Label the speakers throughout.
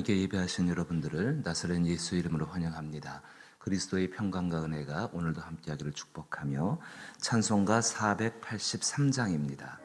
Speaker 1: 하나님께 예배하신 여러분들을 나사렛 예수 이름으로 환영합니다. 그리스도의 평강과 은혜가 오늘도 함께하기를 축복하며 찬송가 483장입니다.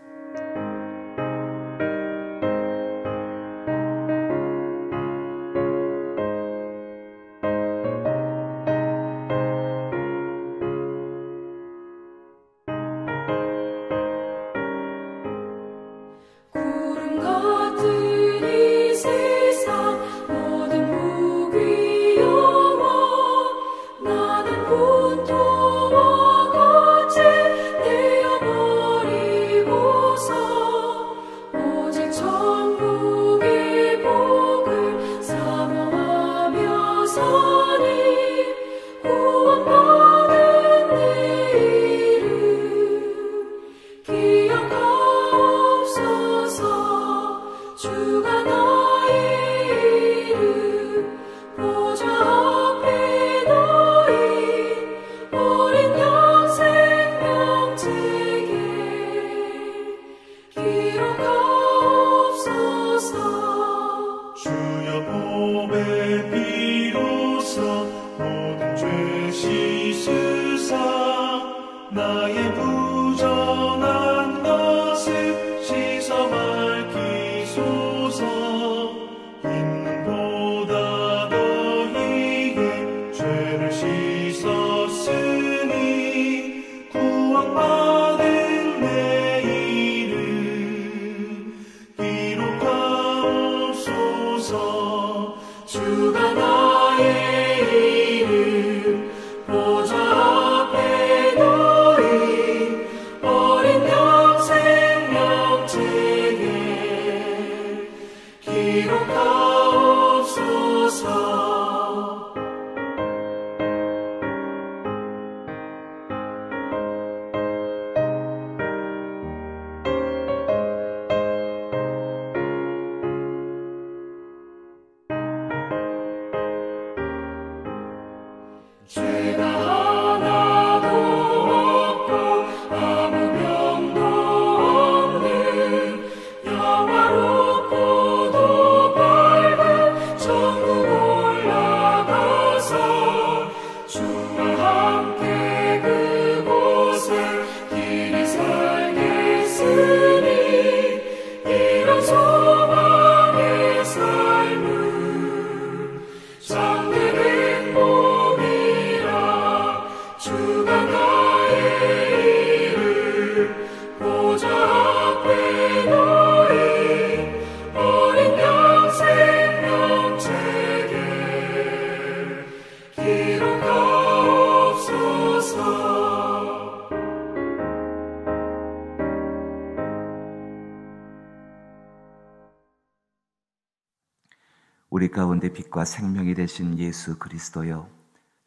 Speaker 1: 우리 가운데 빛과 생명이 되신 예수 그리스도여,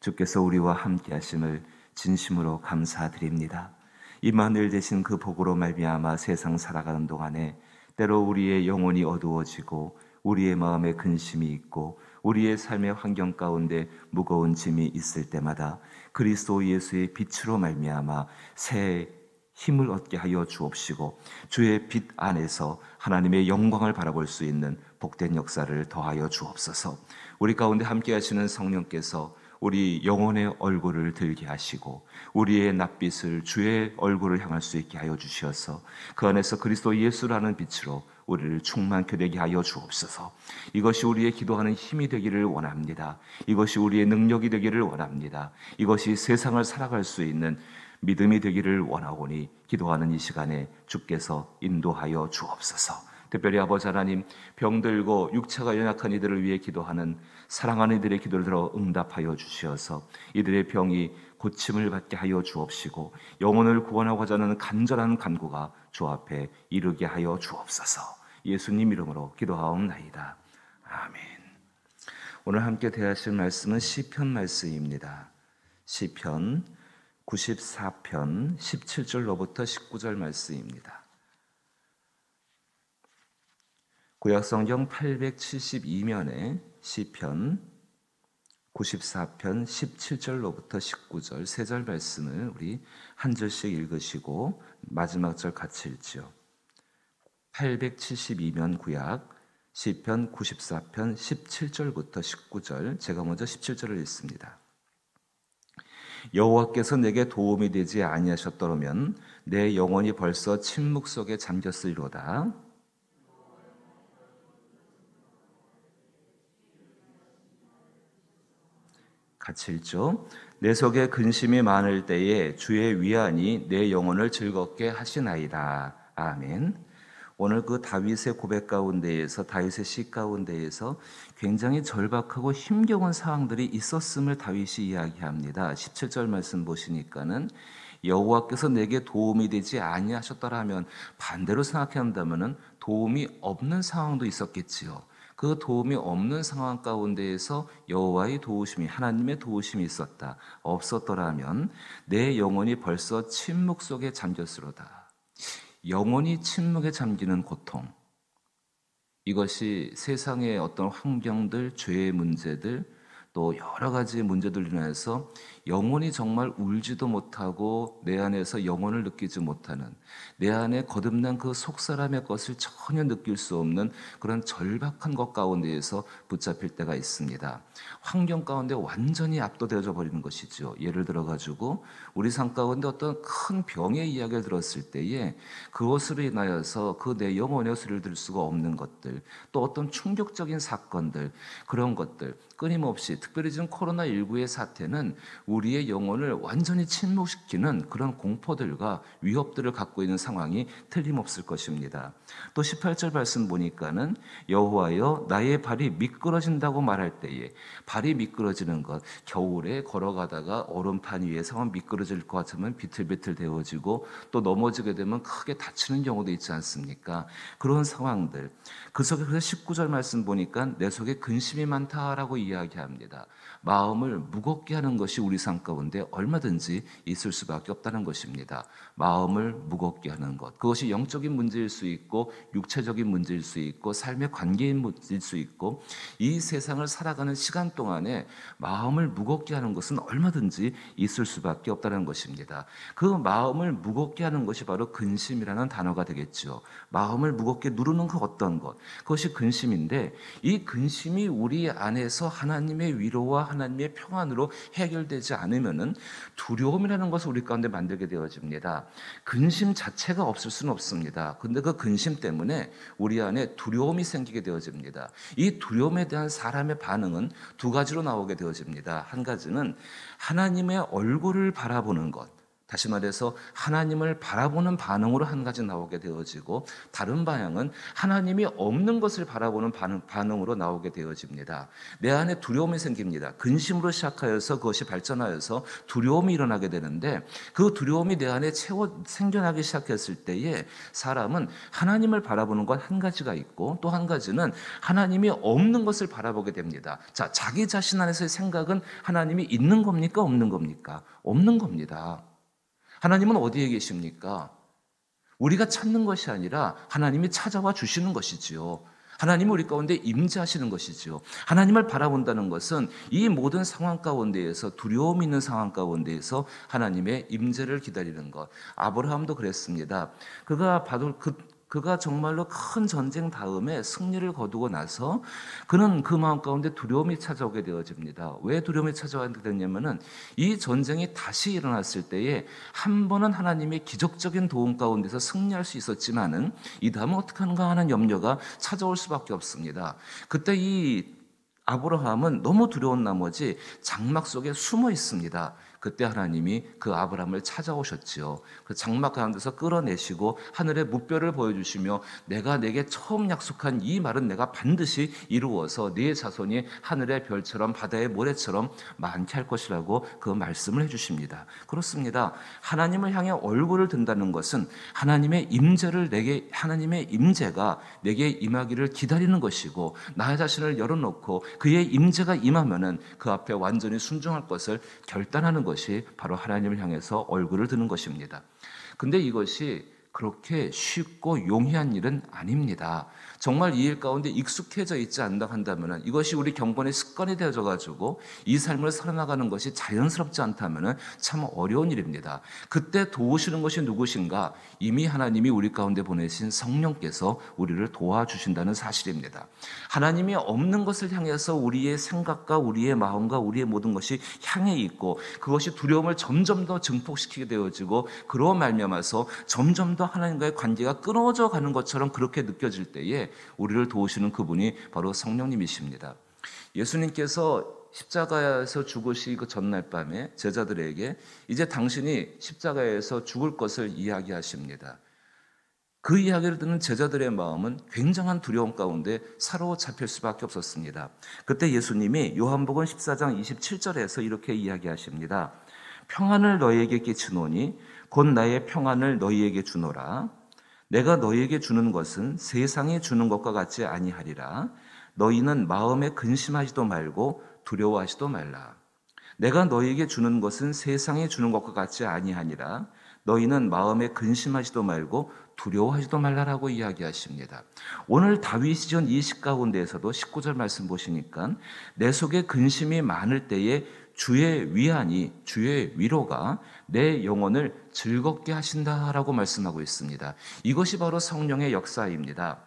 Speaker 1: 주께서 우리와 함께 하심을 진심으로 감사드립니다. 임마누엘 되신 그 복으로 말미암아 세상 살아가는 동안에 때로 우리의 영혼이 어두워지고 우리의 마음에 근심이 있고 우리의 삶의 환경 가운데 무거운 짐이 있을 때마다 그리스도 예수의 빛으로 말미암아 새 힘을 얻게 하여 주옵시고 주의 빛 안에서 하나님의 영광을 바라볼 수 있는 복된 역사를 더하여 주옵소서. 우리 가운데 함께 하시는 성령께서 우리 영혼의 얼굴을 들게 하시고 우리의 낯빛을 주의 얼굴을 향할 수 있게 하여 주시어서 그 안에서 그리스도 예수라는 빛으로 우리를 충만케 되게 하여 주옵소서. 이것이 우리의 기도하는 힘이 되기를 원합니다. 이것이 우리의 능력이 되기를 원합니다. 이것이 세상을 살아갈 수 있는 믿음이 되기를 원하오니 기도하는 이 시간에 주께서 인도하여 주옵소서. 특별히 아버지 하나님, 병들고 육체가 연약한 이들을 위해 기도하는 사랑하는 이들의 기도를 들어 응답하여 주시어서 이들의 병이 고침을 받게 하여 주옵시고 영혼을 구원하고자 하는 간절한 간구가 주 앞에 이르게 하여 주옵소서. 예수님 이름으로 기도하옵나이다. 아멘. 오늘 함께 대하실 말씀은 시편 말씀입니다. 시편 94편 17절로부터 19절 말씀입니다. 구약성경 872면에 시편 94편 17절로부터 19절 세 절 말씀을 우리 한 절씩 읽으시고 마지막 절 같이 읽지요. 872면 구약 시편 94편 17절부터 19절, 제가 먼저 17절을 읽습니다. 여호와께서 내게 도움이 되지 아니하셨더라면 내 영혼이 벌써 침묵 속에 잠겼으리로다. 같이 읽죠. 내 속에 근심이 많을 때에 주의 위안이 내 영혼을 즐겁게 하시나이다. 아멘. 오늘 그 다윗의 고백 가운데에서, 다윗의 시 가운데에서 굉장히 절박하고 힘겨운 상황들이 있었음을 다윗이 이야기합니다. 17절 말씀 보시니까는 여호와께서 내게 도움이 되지 아니하셨더라면, 반대로 생각한다면은 도움이 없는 상황도 있었겠지요. 그 도움이 없는 상황 가운데에서 여호와의 도우심이, 하나님의 도우심이 있었다, 없었더라면 내 영혼이 벌써 침묵 속에 잠겼으로다. 영혼이 침묵에 잠기는 고통, 이것이 세상의 어떤 환경들, 죄의 문제들, 또 여러 가지 문제들로 인해서 영혼이 정말 울지도 못하고 내 안에서 영혼을 느끼지 못하는, 내 안에 거듭난 그 속사람의 것을 전혀 느낄 수 없는 그런 절박한 것 가운데에서 붙잡힐 때가 있습니다. 환경 가운데 완전히 압도되어져 버리는 것이죠. 예를 들어 가지고 우리 삶 가운데 어떤 큰 병의 이야기를 들었을 때에 그것으로 인하여서 그 내 영혼의 소리를 들을 수가 없는 것들, 또 어떤 충격적인 사건들, 그런 것들 끊임없이, 특별히 지금 코로나19의 사태는 우리의 영혼을 완전히 침묵시키는 그런 공포들과 위협들을 갖고 있는 상황이 틀림없을 것입니다. 또 18절 말씀 보니까는 여호와여 나의 발이 미끄러진다고 말할 때에, 발이 미끄러지는 것, 겨울에 걸어가다가 얼음판 위에서 미끄러질 것 같으면 비틀비틀 데워지고 또 넘어지게 되면 크게 다치는 경우도 있지 않습니까? 그런 상황들, 그 속에, 그래서 19절 말씀 보니까 내 속에 근심이 많다라고 이야기합니다. 마음을 무겁게 하는 것이 우리 삶 가운데 얼마든지 있을 수밖에 없다는 것입니다. 마음을 무겁게 하는 것, 그것이 영적인 문제일 수 있고 육체적인 문제일 수 있고 삶의 관계인 문제일 수 있고, 이 세상을 살아가는 시간 동안에 마음을 무겁게 하는 것은 얼마든지 있을 수밖에 없다는 것입니다. 그 마음을 무겁게 하는 것이 바로 근심이라는 단어가 되겠죠. 마음을 무겁게 누르는 그 어떤 것, 그것이 근심인데, 이 근심이 우리 안에서 하나님의 위로와 하나님의 평안으로 해결되지 않으면은 두려움이라는 것을 우리 가운데 만들게 되어집니다. 근심 자체가 없을 수는 없습니다. 근데 그 근심 때문에 우리 안에 두려움이 생기게 되어집니다. 이 두려움에 대한 사람의 반응은 두 가지로 나오게 되어집니다. 한 가지는 하나님의 얼굴을 바라보는 것, 다시 말해서 하나님을 바라보는 반응으로 한 가지 나오게 되어지고, 다른 방향은 하나님이 없는 것을 바라보는 반응으로 나오게 되어집니다. 내 안에 두려움이 생깁니다. 근심으로 시작하여서 그것이 발전하여서 두려움이 일어나게 되는데, 그 두려움이 내 안에 생겨나기 시작했을 때에 사람은 하나님을 바라보는 것 한 가지가 있고, 또 한 가지는 하나님이 없는 것을 바라보게 됩니다. 자, 자기 자신 안에서의 생각은 하나님이 있는 겁니까? 없는 겁니까? 없는 겁니다. 하나님은 어디에 계십니까? 우리가 찾는 것이 아니라 하나님이 찾아와 주시는 것이지요. 하나님은 우리 가운데 임재하시는 것이지요. 하나님을 바라본다는 것은 이 모든 상황 가운데에서, 두려움 있는 상황 가운데에서 하나님의 임재를 기다리는 것. 아브라함도 그랬습니다. 그가 정말로 큰 전쟁 다음에 승리를 거두고 나서 그는 그 마음 가운데 두려움이 찾아오게 되어집니다. 왜 두려움이 찾아오게 됐냐면은 이 전쟁이 다시 일어났을 때에 한 번은 하나님의 기적적인 도움 가운데서 승리할 수 있었지만은 이 다음은 어떻게 하는가 하는 염려가 찾아올 수밖에 없습니다. 그때 이 아브라함은 너무 두려운 나머지 장막 속에 숨어 있습니다. 그때 하나님이 그 아브라함을 찾아오셨지요. 그 장막 가운데서 끌어내시고 하늘의 무뼈를 보여주시며, 내가 내게 처음 약속한 이 말은 내가 반드시 이루어서 네 자손이 하늘의 별처럼 바다의 모래처럼 많게 할 것이라고 그 말씀을 해주십니다. 그렇습니다. 하나님을 향해 얼굴을 든다는 것은 하나님의 임재가 내게 임하기를 기다리는 것이고, 나의 자신을 열어놓고 그의 임재가 임하면은 그 앞에 완전히 순종할 것을 결단하는 것이 바로 하나님을 향해서 얼굴을 드는 것입니다. 근데 이것이 그렇게 쉽고 용이한 일은 아닙니다. 정말 이 일 가운데 익숙해져 있지 않다 한다면, 이것이 우리 경건의 습관이 되어져 가지고 이 삶을 살아나가는 것이 자연스럽지 않다면 참 어려운 일입니다. 그때 도우시는 것이 누구신가? 이미 하나님이 우리 가운데 보내신 성령께서 우리를 도와주신다는 사실입니다. 하나님이 없는 것을 향해서 우리의 생각과 우리의 마음과 우리의 모든 것이 향해 있고, 그것이 두려움을 점점 더 증폭시키게 되어지고, 그로 말미암아서 점점 더 하나님과의 관계가 끊어져 가는 것처럼 그렇게 느껴질 때에 우리를 도우시는 그분이 바로 성령님이십니다. 예수님께서 십자가에서 죽으시기 그 전날 밤에 제자들에게 이제 당신이 십자가에서 죽을 것을 이야기하십니다. 그 이야기를 듣는 제자들의 마음은 굉장한 두려움 가운데 사로잡힐 수밖에 없었습니다. 그때 예수님이 요한복음 14장 27절에서 이렇게 이야기하십니다. 평안을 너희에게 끼치노니 곧 나의 평안을 너희에게 주노라. 내가 너희에게 주는 것은 세상이 주는 것과 같지 아니하리라. 너희는 마음에 근심하지도 말고 두려워하지도 말라. 내가 너희에게 주는 것은 세상이 주는 것과 같지 아니하니라. 너희는 마음에 근심하지도 말고 두려워하지도 말라라고 이야기하십니다. 오늘 다윗이 지은 이 시 가운데에서도 19절 말씀 보시니까 내 속에 근심이 많을 때에 주의 위안이, 주의 위로가 내 영혼을 즐겁게 하신다라고 말씀하고 있습니다. 이것이 바로 성령의 역사입니다.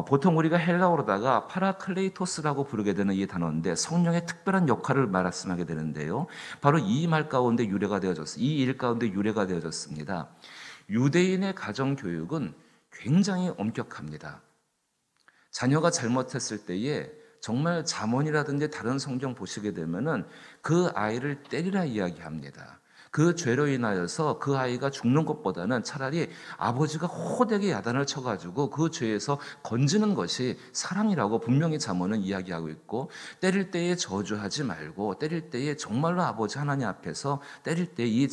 Speaker 1: 보통 우리가 헬라어로다가 파라클레이토스라고 부르게 되는 이 단어인데 성령의 특별한 역할을 말씀하게 되는데요. 바로 이 말 가운데 유래가 되어졌습니다. 이 일 가운데 유래가 되어졌습니다. 유대인의 가정교육은 굉장히 엄격합니다. 자녀가 잘못했을 때에 정말 잠언이라든지 다른 성경 보시게 되면은 그 아이를 때리라 이야기합니다. 그 죄로 인하여서 그 아이가 죽는 것보다는 차라리 아버지가 호되게 야단을 쳐가지고 그 죄에서 건지는 것이 사랑이라고 분명히 잠언은 이야기하고 있고, 때릴 때에 저주하지 말고 때릴 때에 정말로 아버지 하나님 앞에서 때릴 때 이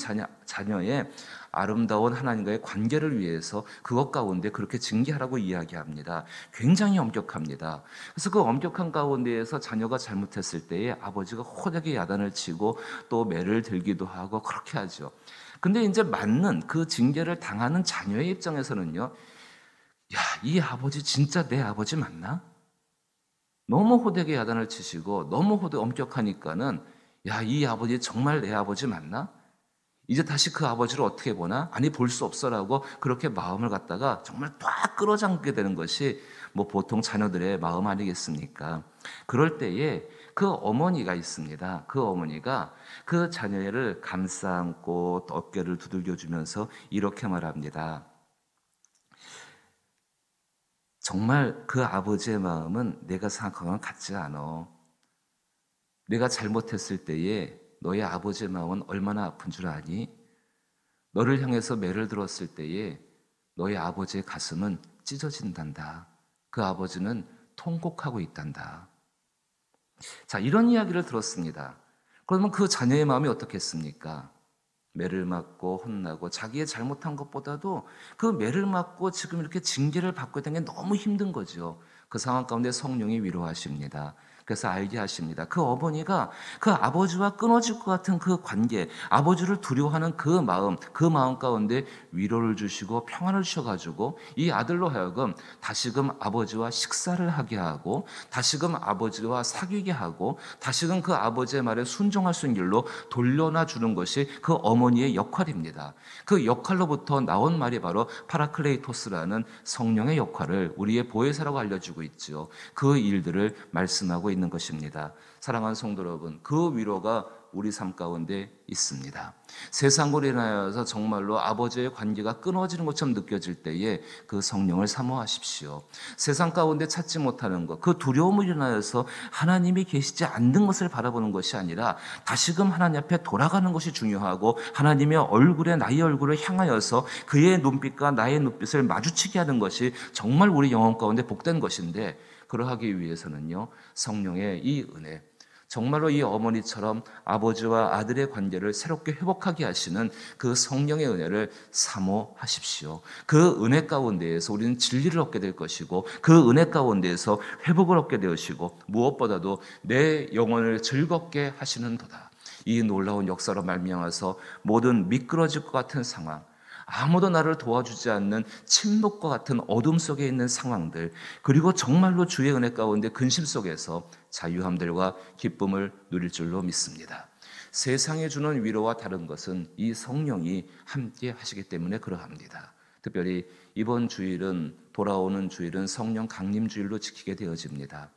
Speaker 1: 자녀의 아름다운 하나님과의 관계를 위해서 그것 가운데 그렇게 징계하라고 이야기합니다. 굉장히 엄격합니다. 그래서 그 엄격한 가운데에서 자녀가 잘못했을 때에 아버지가 호되게 야단을 치고 또 매를 들기도 하고 그렇게 하죠. 근데 이제 맞는 그 징계를 당하는 자녀의 입장에서는요, 야, 이 아버지 진짜 내 아버지 맞나? 너무 호되게 야단을 치시고 너무 엄격하니까는 야, 이 아버지 정말 내 아버지 맞나? 이제 다시 그 아버지를 어떻게 보나? 아니, 볼 수 없어라고 그렇게 마음을 갖다가 정말 꽉 끌어잡게 되는 것이 뭐 보통 자녀들의 마음 아니겠습니까? 그럴 때에 그 어머니가 있습니다. 그 어머니가 그 자녀를 감싸 안고 어깨를 두들겨 주면서 이렇게 말합니다. 정말 그 아버지의 마음은 내가 생각하는 것 같지 않아. 내가 잘못했을 때에 너의 아버지의 마음은 얼마나 아픈 줄 아니? 너를 향해서 매를 들었을 때에 너의 아버지의 가슴은 찢어진단다. 그 아버지는 통곡하고 있단다. 자, 이런 이야기를 들었습니다. 그러면 그 자녀의 마음이 어떻겠습니까? 매를 맞고 혼나고 자기의 잘못한 것보다도 그 매를 맞고 지금 이렇게 징계를 받고 있다는 게 너무 힘든 거죠. 그 상황 가운데 성령이 위로하십니다. 그래서 알게 하십니다. 그 어머니가 그 아버지와 끊어질 것 같은 그 관계, 아버지를 두려워하는 그 마음 가운데 위로를 주시고 평안을 주셔가지고 이 아들로 하여금 다시금 아버지와 식사를 하게 하고 다시금 아버지와 사귀게 하고 다시금 그 아버지의 말에 순종할 수 있는 길로 돌려놔 주는 것이 그 어머니의 역할입니다. 그 역할로부터 나온 말이 바로 파라클레이토스라는 성령의 역할을 우리의 보혜사라고 알려주고 있죠. 그 일들을 말씀하고 있는 것입니다. 사랑하는 성도 여러분, 그 위로가 우리 삶 가운데 있습니다. 세상으로 인하여서 정말로 아버지의 관계가 끊어지는 것처럼 느껴질 때에 그 성령을 사모하십시오. 세상 가운데 찾지 못하는 것, 그 두려움을 인하여서 하나님이 계시지 않는 것을 바라보는 것이 아니라 다시금 하나님 앞에 돌아가는 것이 중요하고 하나님의 얼굴에 나의 얼굴을 향하여서 그의 눈빛과 나의 눈빛을 마주치게 하는 것이 정말 우리 영혼 가운데 복된 것인데, 그러하기 위해서는요, 성령의 이 은혜, 정말로 이 어머니처럼 아버지와 아들의 관계를 새롭게 회복하게 하시는 그 성령의 은혜를 사모하십시오. 그 은혜 가운데에서 우리는 진리를 얻게 될 것이고 그 은혜 가운데에서 회복을 얻게 되시고 무엇보다도 내 영혼을 즐겁게 하시는 도다. 이 놀라운 역사로 말미암아서 모든 미끄러질 것 같은 상황, 아무도 나를 도와주지 않는 침묵과 같은 어둠 속에 있는 상황들, 그리고 정말로 주의 은혜 가운데 근심 속에서 자유함들과 기쁨을 누릴 줄로 믿습니다. 세상에 주는 위로와 다른 것은 이 성령이 함께 하시기 때문에 그러합니다. 특별히 이번 주일은, 돌아오는 주일은 성령 강림 주일로 지키게 되어집니다.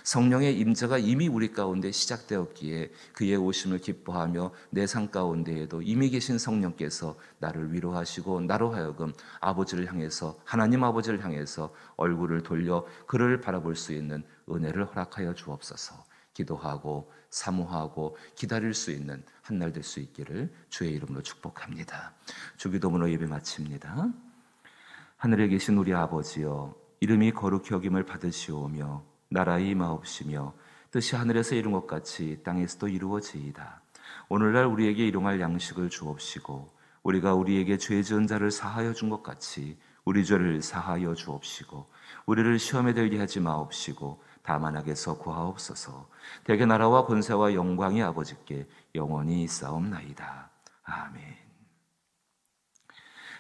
Speaker 1: 성령의 임재가 이미 우리 가운데 시작되었기에 그의 오심을 기뻐하며 내 삶 가운데에도 이미 계신 성령께서 나를 위로하시고 나로 하여금 아버지를 향해서, 하나님 아버지를 향해서 얼굴을 돌려 그를 바라볼 수 있는 은혜를 허락하여 주옵소서. 기도하고 사모하고 기다릴 수 있는 한 날 될 수 있기를 주의 이름으로 축복합니다. 주기도문으로 예배 마칩니다. 하늘에 계신 우리 아버지여, 이름이 거룩히 여김을 받으시오며 나라의 임하옵시며 뜻이 하늘에서 이룬 것 같이 땅에서도 이루어지이다. 오늘날 우리에게 일용할 양식을 주옵시고 우리가 우리에게 죄 지은 자를 사하여 준 것 같이 우리 죄를 사하여 주옵시고 우리를 시험에 들게 하지 마옵시고 다만 악에서 구하옵소서. 대개 나라와 권세와 영광이 아버지께 영원히 있사옵나이다. 아멘.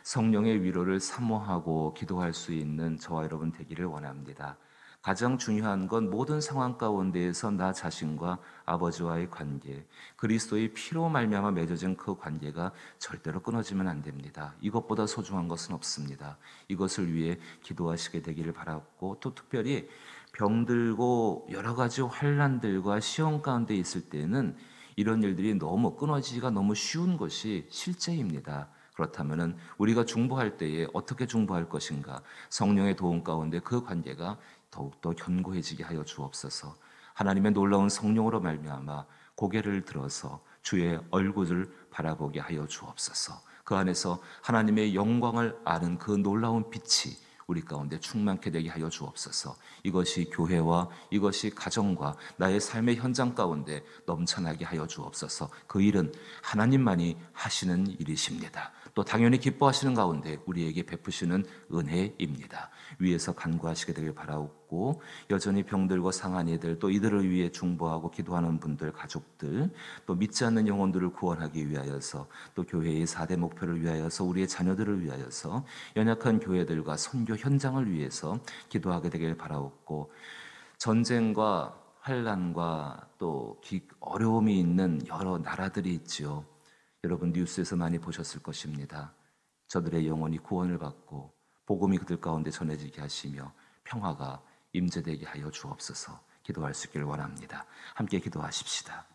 Speaker 1: 성령의 위로를 사모하고 기도할 수 있는 저와 여러분 되기를 원합니다. 가장 중요한 건 모든 상황 가운데에서 나 자신과 아버지와의 관계, 그리스도의 피로 말미암아 맺어진 그 관계가 절대로 끊어지면 안 됩니다. 이것보다 소중한 것은 없습니다. 이것을 위해 기도하시게 되기를 바라고, 또 특별히 병들고 여러 가지 환난들과 시험 가운데 있을 때는 이런 일들이 너무 끊어지기가 너무 쉬운 것이 실제입니다. 그렇다면 우리가 중보할 때에 어떻게 중보할 것인가? 성령의 도움 가운데 그 관계가 더욱더 견고해지게 하여 주옵소서. 하나님의 놀라운 성령으로 말미암아 고개를 들어서 주의 얼굴을 바라보게 하여 주옵소서. 그 안에서 하나님의 영광을 아는 그 놀라운 빛이 우리 가운데 충만케 되게 하여 주옵소서. 이것이 교회와 이것이 가정과 나의 삶의 현장 가운데 넘쳐나게 하여 주옵소서. 그 일은 하나님만이 하시는 일이십니다. 또 당연히 기뻐하시는 가운데 우리에게 베푸시는 은혜입니다. 위에서 간구하시게 되길 바라옵고, 여전히 병들고 상한 이들, 또 이들을 위해 중보하고 기도하는 분들, 가족들, 또 믿지 않는 영혼들을 구원하기 위하여서, 또 교회의 4대 목표를 위하여서, 우리의 자녀들을 위하여서, 연약한 교회들과 선교 현장을 위해서 기도하게 되길 바라옵고, 전쟁과 환난과 또 어려움이 있는 여러 나라들이 있지요. 여러분 뉴스에서 많이 보셨을 것입니다. 저들의 영혼이 구원을 받고 복음이 그들 가운데 전해지게 하시며 평화가 임재되게 하여 주옵소서. 기도할 수 있기를 원합니다. 함께 기도하십시다.